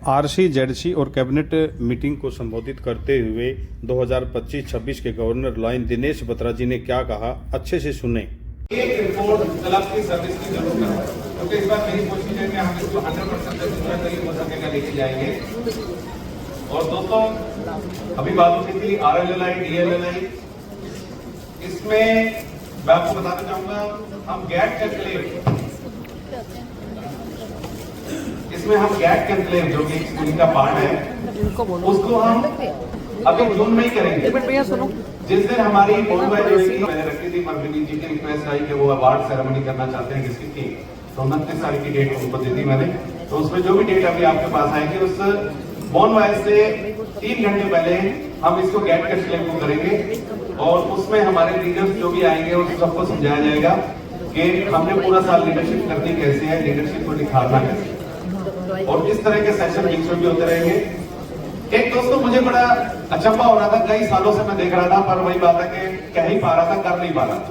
आरसीजेडसी और cabinet meeting को संबोधित करते हुए 2025-26 के गवर्नर लॉयन दिनेश बत्रा जी ने क्या कहा, अच्छे से सुने। एक रिपोर्ट क्लब की सर्विस की जरूरत है, क्योंकि इस बार मेरी कोशिश है कि हम इसको 100% दूसरा करीब हो सकेगा लेके जाएंगे। और दोस्तों, अभी बात होती थी RLLI DLLI, इसमें मैं आपको बताना चाहूंगा हम गैट कंक्लेव, इसमें हम गैट कंक्लेव जो कि स्कूलिंग का पार्ट है उसको हम अभी जून में ही करेंगे। भैया सुनो, जिस दिन हमारी बोलबाई होगी, मैंने रखी थी परवीन जी की रिक्वेस्ट आई कि वो अवार्ड सेरेमनी करना चाहते हैं किसी की, तो 29 तारीख की डेट उनको दे दी मैंने। तो उसमें जो भी डेट अभी आपके पास आएगी उस बोनवाइज से 3 घंटे पहले हम इसको गैट कंक्लेव को करेंगे और उसमें हमारे लीडर्स जो भी आएंगे उस सबको समझाया जाएगा कि हमने पूरा साल लीडरशिप करनी कैसे है, लीडरशिप को निखारना कैसे है, और इस तरह के सेशन बीच में भी होते रहेंगे। एक दोस्तों, मुझे बड़ा अचंभा हो रहा था, कई सालों से मैं देख रहा था, पर वही बात है कि कह ही पा रहा था, कर नहीं पा रहा था।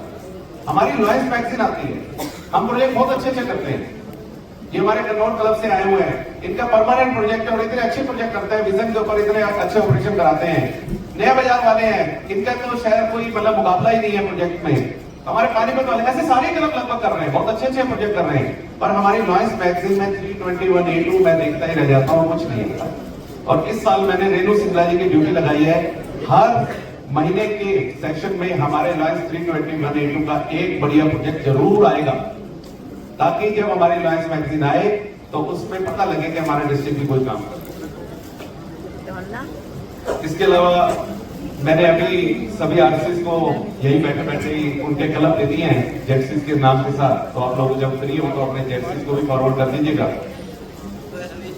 हमारी लॉयंस मैगजीन आती है, हम प्रोजेक्ट बहुत अच्छे अच्छे करते हैं, ये हमारे कन्नौर क्लब से आए हुए हैं, इनका परमानेंट प्रोजेक्ट है और इतने अच्छे प्रोजेक्ट करते हैं, विजन के ऊपर इतने अच्छे ऑपरेशन कराते हैं। नया बाजार वाले हैं, इनका तो शायद कोई मतलब मुकाबला ही नहीं है प्रोजेक्ट में। हमारे पानीपत वाले ऐसे सारे क्लब लगभग कर रहे हैं, बहुत अच्छे अच्छे प्रोजेक्ट कर रहे हैं, पर हमारी लॉयंस मैगजीन में 321A2 मैं देखता ही रह जाता हूँ, कुछ नहीं है। और इस साल मैंने रेणु सिंगला जी की ड्यूटी लगाई है, हर महीने के सेक्शन में हमारे लॉयंस 321A2 का एक बढ़िया प्रोजेक्ट जरूर आएगा, ताकि जब हमारी लॉयंस मैगजीन आए तो उसमें पता लगे कि हमारे डिस्ट्रिक्ट की कोई काम कर। इसके अलावा मैंने अभी सभी आर्टिस्ट को यही बैठे बैठे ही उनके क्लब दे दिए हैं जेडसीज के नाम के साथ, तो आप लोग जब फ्री हो तो अपने जेडसीज को भी फॉरवर्ड कर दीजिएगा।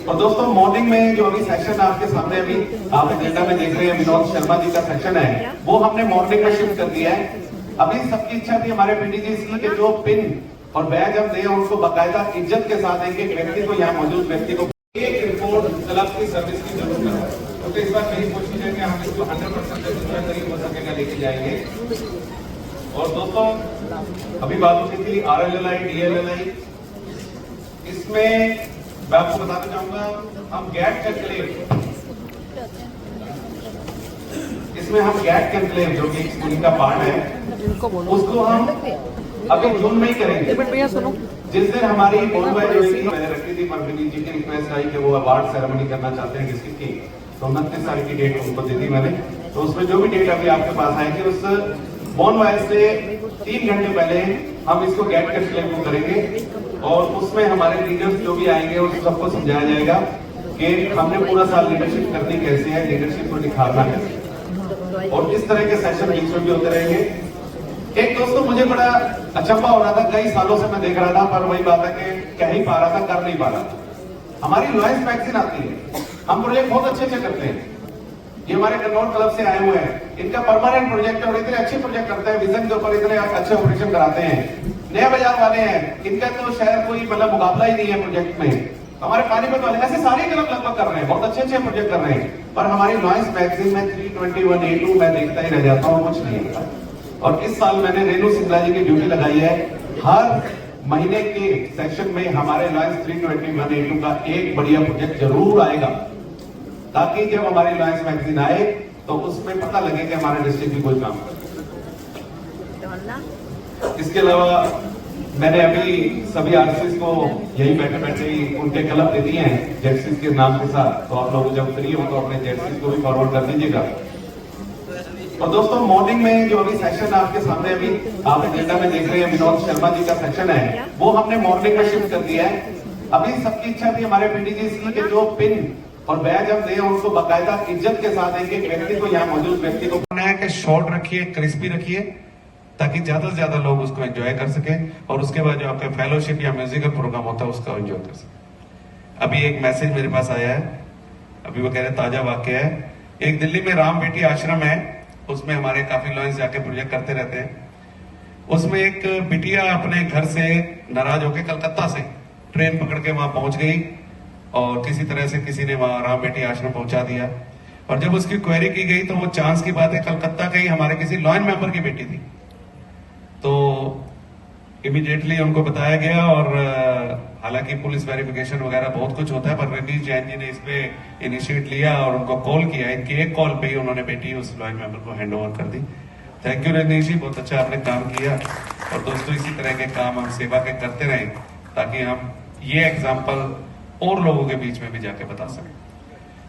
और दोस्तों, मॉर्निंग में जो अभी सेक्शन आपके सामने अभी आप एजेंडा में देख रहे हैं, विनोद शर्मा जी का सेक्शन है, वो हमने मॉर्निंग में शिफ्ट कर दिया है। अभी सबकी इच्छा थी हमारे पीडीजी की कि जो पिन और बैज हम दें उनको बाकायदा इज्जत के साथ एक एक व्यक्ति को, यहाँ मौजूद व्यक्ति को एक रिपोर्ट क्लब की सर्विस की जरूरत है, क्योंकि इस बार मेरी कोशिश है कि हम इसको 100% दूसरा करीब हो सकेगा लेके जाएंगे। और दोस्तों, अभी बात होती थी RLLI DLLI, इसमें मैं आपको बताना चाहूंगा हम गैट कंक्लेव, इसमें हम गैट कंक्लेव जो कि स्कूलिंग का पार्ट है उसको हम अभी जून में ही करेंगे। भैया सुनो, जिस दिन हमारी बोलबाई होगी, मैंने रखी थी परवीन जी की रिक्वेस्ट आई कि वो अवार्ड सेरेमनी करना चाहते हैं किसी की, तो 29 तारीख की डेट उनको दे दी मैंने। तो उसमें जो भी डेट अभी आपके पास आएगी उस बोनवाइज से 3 घंटे पहले हम इसको गैट कंक्लेव को करेंगे और उसमें हमारे लीडर्स जो भी आएंगे उस सबको समझाया जाएगा कि हमने पूरा साल लीडरशिप करनी कैसे है, लीडरशिप को निखारना कैसे है, और इस तरह के सेशन बीच में भी होते रहेंगे। एक दोस्तों, मुझे बड़ा अचंभा हो रहा था, कई सालों से मैं देख रहा था, पर वही बात है कि कह ही पा रहा था, कर नहीं पा रहा था। हमारी लॉयंस मैगजीन आती है, हम प्रोजेक्ट बहुत अच्छे अच्छे करते हैं, ये हमारे कन्नौर क्लब से आए हुए हैं, इनका परमानेंट प्रोजेक्ट है और इतने अच्छे प्रोजेक्ट करते हैं, विजन के ऊपर इतने अच्छे ऑपरेशन कराते हैं। नया बाजार वाले हैं, इनका तो शायद कोई मतलब मुकाबला ही नहीं है प्रोजेक्ट में। हमारे पानीपत वाले ऐसे सारे क्लब लगभग कर रहे हैं, बहुत अच्छे अच्छे प्रोजेक्ट कर रहे हैं, पर हमारी लॉयंस मैगजीन में 321A2 मैं देखता ही रह जाता हूँ, कुछ नहीं है। और इस साल मैंने रेणु सिंगला जी की ड्यूटी लगाई है, हर महीने के सेक्शन में हमारे लॉयंस 321A2 का एक बढ़िया प्रोजेक्ट जरूर आएगा, ताकि जब हमारी लॉयंस मैगजीन आए तो उसमें पता लगे कि हमारे डिस्ट्रिक्ट की कोई काम कर। इसके अलावा मैंने अभी सभी आर्टिस्ट को यही बैठे बैठे ही उनके क्लब दे दिए हैं जेडसीज के नाम के साथ, तो आप लोग जब फ्री हो तो अपने जेडसीज को भी फॉरवर्ड कर दीजिएगा। और दोस्तों, मॉर्निंग में जो अभी सेक्शन आपके सामने अभी आप एजेंडा में देख रहे हैं, विनोद शर्मा जी का सेक्शन है, वो हमने मॉर्निंग में शिफ्ट कर दिया है। अभी सबकी इच्छा थी हमारे पीडीजी की कि जो पिन और बैज हम दें उनको बाकायदा इज्जत के साथ एक एक व्यक्ति को, यहाँ मौजूद व्यक्ति को बनाया कि शॉर्ट रखिए, क्रिस्पी रखिए, ताकि ज्यादा से ज्यादा लोग उसको एंजॉय कर सके और उसके बाद जो आपका फेलोशिप या म्यूजिकल प्रोग्राम होता है उसका एंजॉय कर सके। अभी एक मैसेज मेरे पास आया है, अभी वो कह रहे ताजा वाक्य है, एक दिल्ली में राम बेटी आश्रम है, उसमें हमारे काफी लॉयंस जाके प्रोजेक्ट करते रहते हैं। उसमें एक बिटिया अपने घर से नाराज होकर कलकत्ता से ट्रेन पकड़ के वहां पहुंच गई और किसी तरह से किसी ने वहां राम बेटी आश्रम पहुंचा दिया, और जब उसकी क्वेरी की गई तो वो चांस की बात है कलकत्ता के ही हमारे किसी लॉयन मेंबर की बेटी थी। तो इमीडिएटली उनको बताया गया और हालांकि पुलिस वेरिफिकेशन वगैरह बहुत कुछ होता है, पर रनीश जैन जी ने इस पे इनिशिएट लिया और उनको कॉल किया। इनकी एक कॉल पे ही उन्होंने बेटी उस लॉइन मेंबर को हैंड ओवर कर दी। थैंक यू रनीश जी, बहुत अच्छा आपने काम किया। और दोस्तों, इसी तरह के काम हम सेवा के करते रहें ताकि हम ये एग्जाम्पल और लोगों के बीच में भी जाके बता सकें।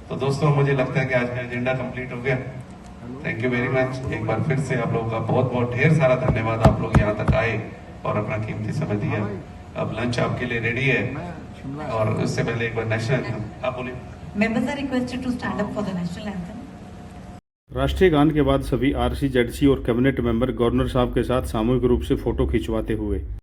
तो दोस्तों, मुझे लगता है कि आज का एजेंडा कंप्लीट हो गया। Thank you very much. एक बार फिर से आप लोगों का बहुत बहुत ढेर सारा धन्यवाद। आप लोग यहाँ तक आए और अपना कीमती समय दिया। अब लंच आपके लिए रेडी है और उससे पहले एक बार नेशनल एंथम आप बोलिए। Members are requested to stand up for the national anthem. राष्ट्रीय गान के बाद सभी आरसीजेडसी और कैबिनेट मेंबर गवर्नर साहब के साथ सामूहिक रूप से फोटो खिंचवाते हुए